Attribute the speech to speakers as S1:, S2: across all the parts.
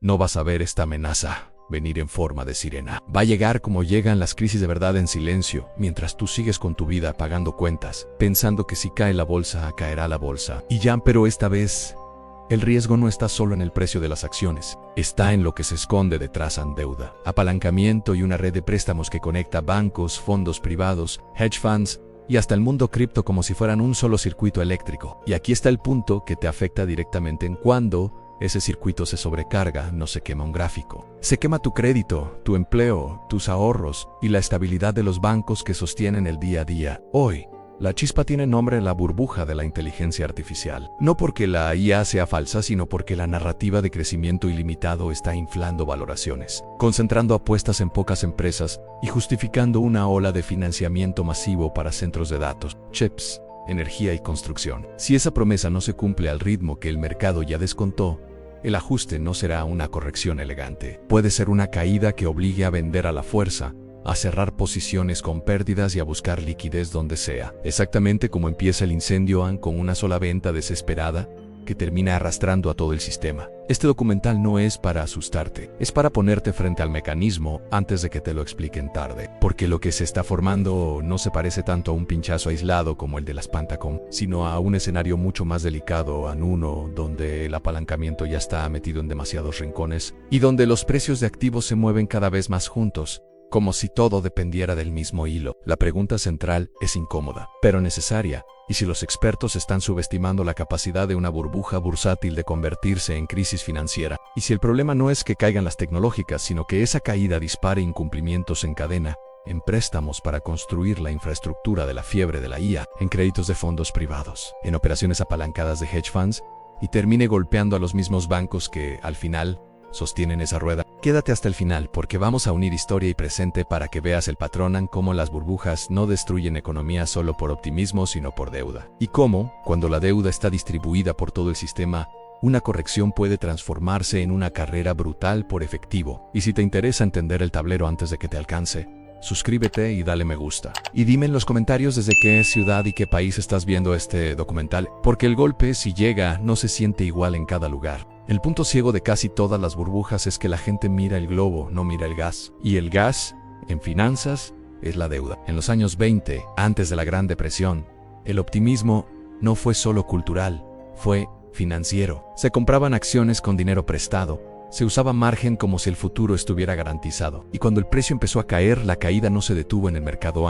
S1: no vas a ver esta amenaza venir en forma de sirena. Va a llegar como llegan las crisis de verdad en silencio, mientras tú sigues con tu vida pagando cuentas, pensando que si cae la bolsa, caerá la bolsa. Y ya, pero esta vez, el riesgo no está solo en el precio de las acciones, está en lo que se esconde detrás de deuda, apalancamiento y una red de préstamos que conecta bancos, fondos privados, hedge funds y hasta el mundo cripto como si fueran un solo circuito eléctrico. Y aquí está el punto que te afecta directamente en cuando ese circuito se sobrecarga, no se quema un gráfico. Se quema tu crédito, tu empleo, tus ahorros y la estabilidad de los bancos que sostienen el día a día. Hoy, la chispa tiene nombre en la burbuja de la inteligencia artificial. No porque la IA sea falsa, sino porque la narrativa de crecimiento ilimitado está inflando valoraciones, concentrando apuestas en pocas empresas y justificando una ola de financiamiento masivo para centros de datos, chips, energía y construcción. Si esa promesa no se cumple al ritmo que el mercado ya descontó, el ajuste no será una corrección elegante. Puede ser una caída que obligue a vender a la fuerza, a cerrar posiciones con pérdidas y a buscar liquidez donde sea. Exactamente como empieza el incendio con una sola venta desesperada que termina arrastrando a todo el sistema. Este documental no es para asustarte, es para ponerte frente al mecanismo antes de que te lo expliquen tarde. Porque lo que se está formando no se parece tanto a un pinchazo aislado como el de las Pantacom, sino a un escenario mucho más delicado, en uno donde el apalancamiento ya está metido en demasiados rincones y donde los precios de activos se mueven cada vez más juntos, como si todo dependiera del mismo hilo. La pregunta central es incómoda, pero necesaria. ¿Y si los expertos están subestimando la capacidad de una burbuja bursátil de convertirse en crisis financiera? ¿Y si el problema no es que caigan las tecnológicas, sino que esa caída dispare incumplimientos en cadena, en préstamos para construir la infraestructura de la fiebre de la IA, en créditos de fondos privados, en operaciones apalancadas de hedge funds, y termine golpeando a los mismos bancos que, al final, sostienen esa rueda? Quédate hasta el final porque vamos a unir historia y presente para que veas el patrón en cómo las burbujas no destruyen economía solo por optimismo sino por deuda. Y cómo, cuando la deuda está distribuida por todo el sistema, una corrección puede transformarse en una carrera brutal por efectivo. Y si te interesa entender el tablero antes de que te alcance, suscríbete y dale me gusta. Y dime en los comentarios desde qué ciudad y qué país estás viendo este documental, porque el golpe, si llega, no se siente igual en cada lugar. El punto ciego de casi todas las burbujas es que la gente mira el globo, no mira el gas. Y el gas, en finanzas, es la deuda. En los años 20, antes de la Gran Depresión, el optimismo no fue solo cultural, fue financiero. Se compraban acciones con dinero prestado, se usaba margen como si el futuro estuviera garantizado. Y cuando el precio empezó a caer, la caída no se detuvo en el mercado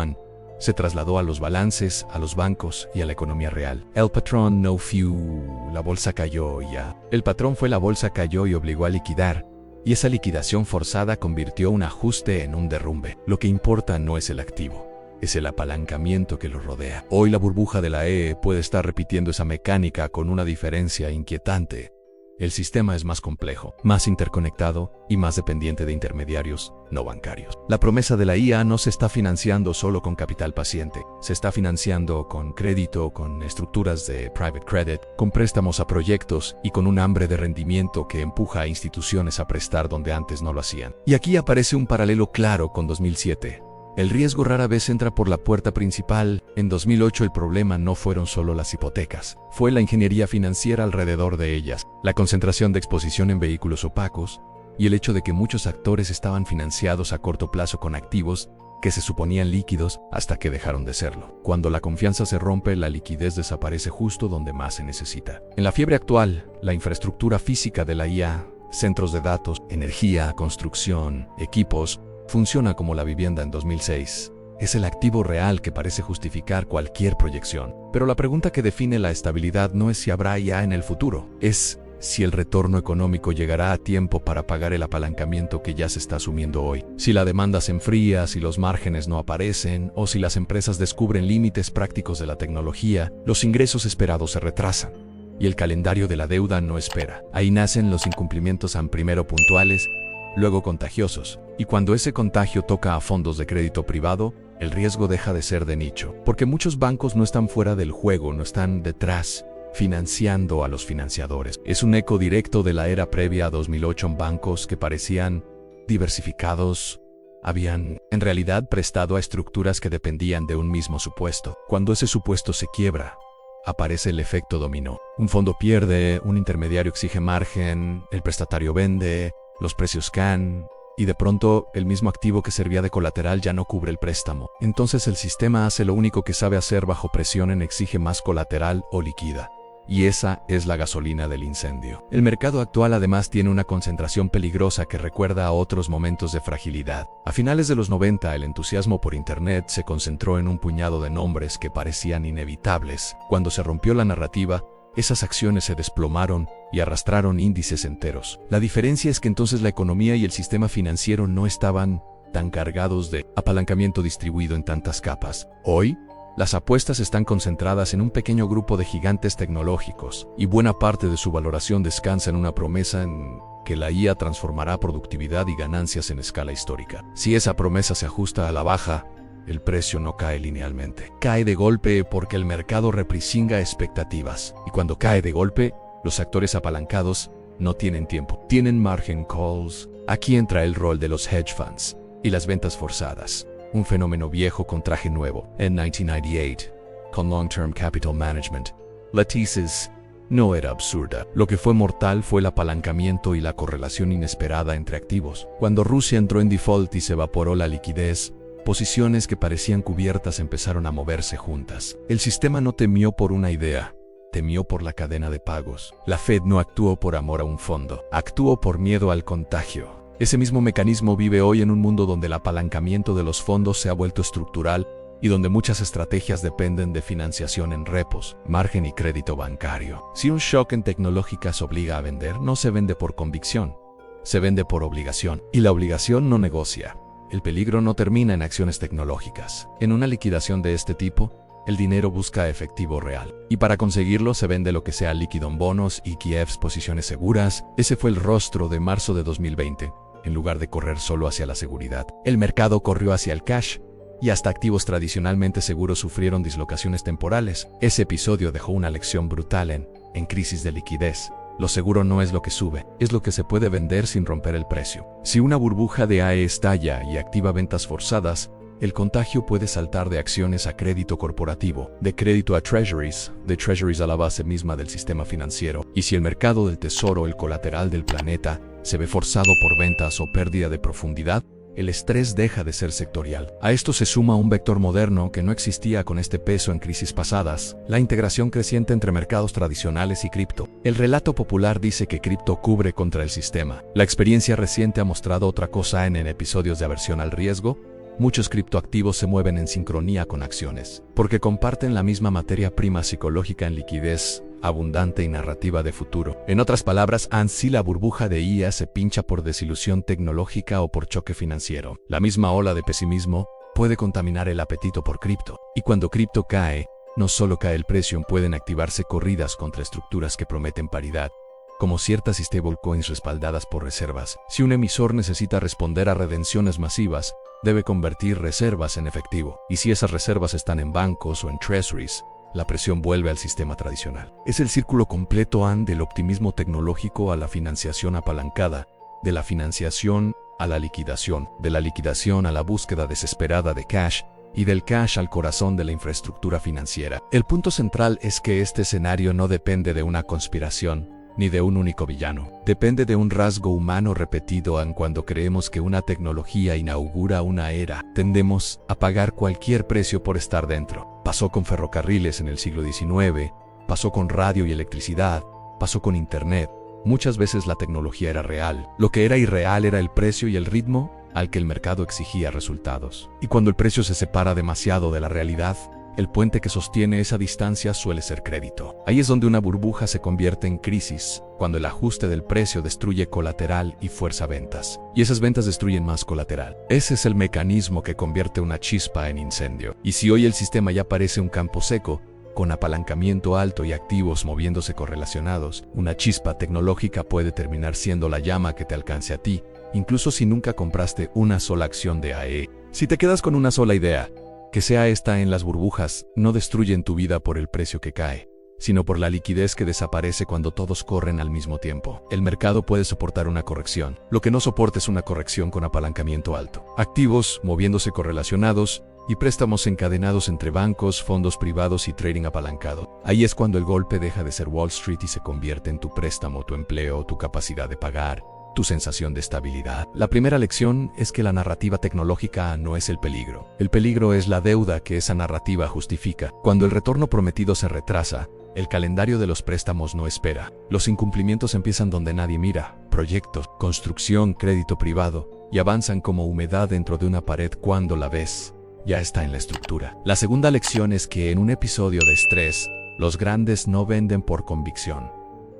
S1: se trasladó a los balances, a los bancos y a la economía real. El patrón no few, la bolsa cayó ya. El patrón fue la bolsa cayó y obligó a liquidar, y esa liquidación forzada convirtió un ajuste en un derrumbe. Lo que importa no es el activo, es el apalancamiento que lo rodea. Hoy la burbuja de la puede estar repitiendo esa mecánica con una diferencia inquietante. El sistema es más complejo, más interconectado y más dependiente de intermediarios no bancarios. La promesa de la IA no se está financiando solo con capital paciente, se está financiando con crédito, con estructuras de private credit, con préstamos a proyectos y con un hambre de rendimiento que empuja a instituciones a prestar donde antes no lo hacían. Y aquí aparece un paralelo claro con 2007. El riesgo rara vez entra por la puerta principal. En 2008 el problema no fueron solo las hipotecas, fue la ingeniería financiera alrededor de ellas, la concentración de exposición en vehículos opacos y el hecho de que muchos actores estaban financiados a corto plazo con activos que se suponían líquidos hasta que dejaron de serlo. Cuando la confianza se rompe, la liquidez desaparece justo donde más se necesita. En la fiebre actual, la infraestructura física de la IA, centros de datos, energía, construcción, equipos, funciona como la vivienda en 2006. Es el activo real que parece justificar cualquier proyección. Pero la pregunta que define la estabilidad no es si habrá IA en el futuro, es si el retorno económico llegará a tiempo para pagar el apalancamiento que ya se está asumiendo hoy. Si la demanda se enfría, si los márgenes no aparecen, o si las empresas descubren límites prácticos de la tecnología, los ingresos esperados se retrasan. Y el calendario de la deuda no espera. Ahí nacen los incumplimientos primero puntuales, luego contagiosos. Y cuando ese contagio toca a fondos de crédito privado, el riesgo deja de ser de nicho. Porque muchos bancos no están fuera del juego, no están detrás, financiando a los financiadores. Es un eco directo de la era previa a 2008 en bancos que parecían diversificados. Habían, en realidad, prestado a estructuras que dependían de un mismo supuesto. Cuando ese supuesto se quiebra, aparece el efecto dominó. Un fondo pierde, un intermediario exige margen, el prestatario vende, los precios caen, y de pronto el mismo activo que servía de colateral ya no cubre el préstamo. Entonces el sistema hace lo único que sabe hacer bajo presión en exige más colateral o liquida. Y esa es la gasolina del incendio. El mercado actual además tiene una concentración peligrosa que recuerda a otros momentos de fragilidad. A finales de los 90, el entusiasmo por Internet se concentró en un puñado de nombres que parecían inevitables. Cuando se rompió la narrativa, esas acciones se desplomaron y arrastraron índices enteros. La diferencia es que entonces la economía y el sistema financiero no estaban tan cargados de apalancamiento distribuido en tantas capas. Hoy, las apuestas están concentradas en un pequeño grupo de gigantes tecnológicos, y buena parte de su valoración descansa en una promesa en que la IA transformará productividad y ganancias en escala histórica. Si esa promesa se ajusta a la baja, el precio no cae linealmente. Cae de golpe porque el mercado reprisinga expectativas, y cuando cae de golpe, los actores apalancados no tienen tiempo. Tienen margin calls. Aquí entra el rol de los hedge funds y las ventas forzadas. Un fenómeno viejo con traje nuevo. En 1998, con Long Term Capital Management, la tesis no era absurda. Lo que fue mortal fue el apalancamiento y la correlación inesperada entre activos. Cuando Rusia entró en default y se evaporó la liquidez, posiciones que parecían cubiertas empezaron a moverse juntas. El sistema no temió por una idea, temió por la cadena de pagos. La Fed no actuó por amor a un fondo, actuó por miedo al contagio. Ese mismo mecanismo vive hoy en un mundo donde el apalancamiento de los fondos se ha vuelto estructural y donde muchas estrategias dependen de financiación en repos, margen y crédito bancario. Si un shock en tecnológicas obliga a vender, no se vende por convicción, se vende por obligación. Y la obligación no negocia. El peligro no termina en acciones tecnológicas. En una liquidación de este tipo, el dinero busca efectivo real. Y para conseguirlo se vende lo que sea líquido en bonos, ETFs, posiciones seguras. Ese fue el rostro de marzo de 2020. En lugar de correr solo hacia la seguridad, el mercado corrió hacia el cash, y hasta activos tradicionalmente seguros sufrieron dislocaciones temporales. Ese episodio dejó una lección brutal en crisis de liquidez. Lo seguro no es lo que sube, es lo que se puede vender sin romper el precio. Si una burbuja de AE estalla y activa ventas forzadas, el contagio puede saltar de acciones a crédito corporativo, de crédito a treasuries, de treasuries a la base misma del sistema financiero. Y si el mercado del tesoro, el colateral del planeta, se ve forzado por ventas o pérdida de profundidad, el estrés deja de ser sectorial. A esto se suma un vector moderno que no existía con este peso en crisis pasadas, la integración creciente entre mercados tradicionales y cripto. El relato popular dice que cripto cubre contra el sistema. La experiencia reciente ha mostrado otra cosa en episodios de aversión al riesgo. Muchos criptoactivos se mueven en sincronía con acciones, porque comparten la misma materia prima psicológica en liquidez abundante y narrativa de futuro. En otras palabras, si la burbuja de IA se pincha por desilusión tecnológica o por choque financiero, la misma ola de pesimismo puede contaminar el apetito por cripto. Y cuando cripto cae, no solo cae el precio, pueden activarse corridas contra estructuras que prometen paridad, como ciertas stablecoins respaldadas por reservas. Si un emisor necesita responder a redenciones masivas, debe convertir reservas en efectivo. Y si esas reservas están en bancos o en treasuries, la presión vuelve al sistema tradicional. Es el círculo completo del optimismo tecnológico a la financiación apalancada, de la financiación a la liquidación, de la liquidación a la búsqueda desesperada de cash, y del cash al corazón de la infraestructura financiera. El punto central es que este escenario no depende de una conspiración, ni de un único villano. Depende de un rasgo humano repetido cuando creemos que una tecnología inaugura una era. Tendemos a pagar cualquier precio por estar dentro. Pasó con ferrocarriles en el siglo XIX, pasó con radio y electricidad, pasó con Internet. Muchas veces la tecnología era real. Lo que era irreal era el precio y el ritmo al que el mercado exigía resultados. Y cuando el precio se separa demasiado de la realidad, el puente que sostiene esa distancia suele ser crédito. Ahí es donde una burbuja se convierte en crisis, cuando el ajuste del precio destruye colateral y fuerza ventas. Y esas ventas destruyen más colateral. Ese es el mecanismo que convierte una chispa en incendio. Y si hoy el sistema ya parece un campo seco, con apalancamiento alto y activos moviéndose correlacionados, una chispa tecnológica puede terminar siendo la llama que te alcance a ti, incluso si nunca compraste una sola acción de AE. Si te quedas con una sola idea, que sea esta en las burbujas, no destruyen tu vida por el precio que cae, sino por la liquidez que desaparece cuando todos corren al mismo tiempo. El mercado puede soportar una corrección. Lo que no soporta es una corrección con apalancamiento alto. Activos moviéndose correlacionados y préstamos encadenados entre bancos, fondos privados y trading apalancado. Ahí es cuando el golpe deja de ser Wall Street y se convierte en tu préstamo, tu empleo, tu capacidad de pagar. tu sensación de estabilidad. La primera lección es que la narrativa tecnológica no es el peligro. El peligro es la deuda que esa narrativa justifica. Cuando el retorno prometido se retrasa, el calendario de los préstamos no espera. Los incumplimientos empiezan donde nadie mira: proyectos, construcción, crédito privado, y avanzan como humedad dentro de una pared. Cuando la ves, ya está en la estructura. La segunda lección es que en un episodio de estrés, los grandes no venden por convicción,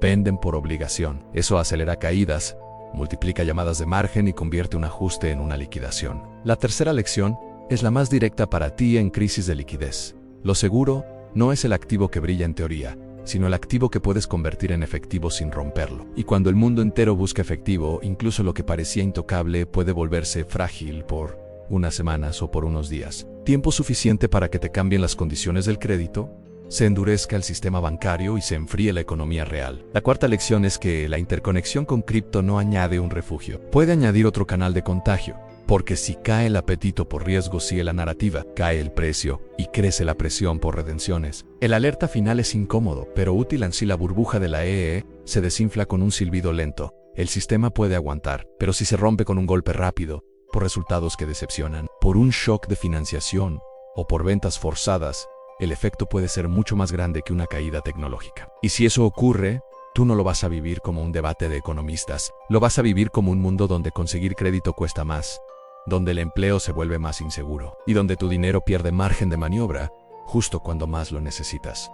S1: venden por obligación. Eso acelera caídas, multiplica llamadas de margen y convierte un ajuste en una liquidación. La tercera lección es la más directa para ti en crisis de liquidez. Lo seguro no es el activo que brilla en teoría, sino el activo que puedes convertir en efectivo sin romperlo. Y cuando el mundo entero busca efectivo, incluso lo que parecía intocable puede volverse frágil por unas semanas o por unos días. Tiempo suficiente para que te cambien las condiciones del crédito, se endurezca el sistema bancario y se enfríe la economía real. La cuarta lección es que la interconexión con cripto no añade un refugio, puede añadir otro canal de contagio. Porque si cae el apetito por riesgo, sigue la narrativa, cae el precio y crece la presión por redenciones. El alerta final es incómodo, pero útil. Si la burbuja de la se desinfla con un silbido lento, el sistema puede aguantar, pero si se rompe con un golpe rápido, por resultados que decepcionan, por un shock de financiación o por ventas forzadas, el efecto puede ser mucho más grande que una caída tecnológica. Y si eso ocurre, tú no lo vas a vivir como un debate de economistas, lo vas a vivir como un mundo donde conseguir crédito cuesta más, donde el empleo se vuelve más inseguro y donde tu dinero pierde margen de maniobra justo cuando más lo necesitas.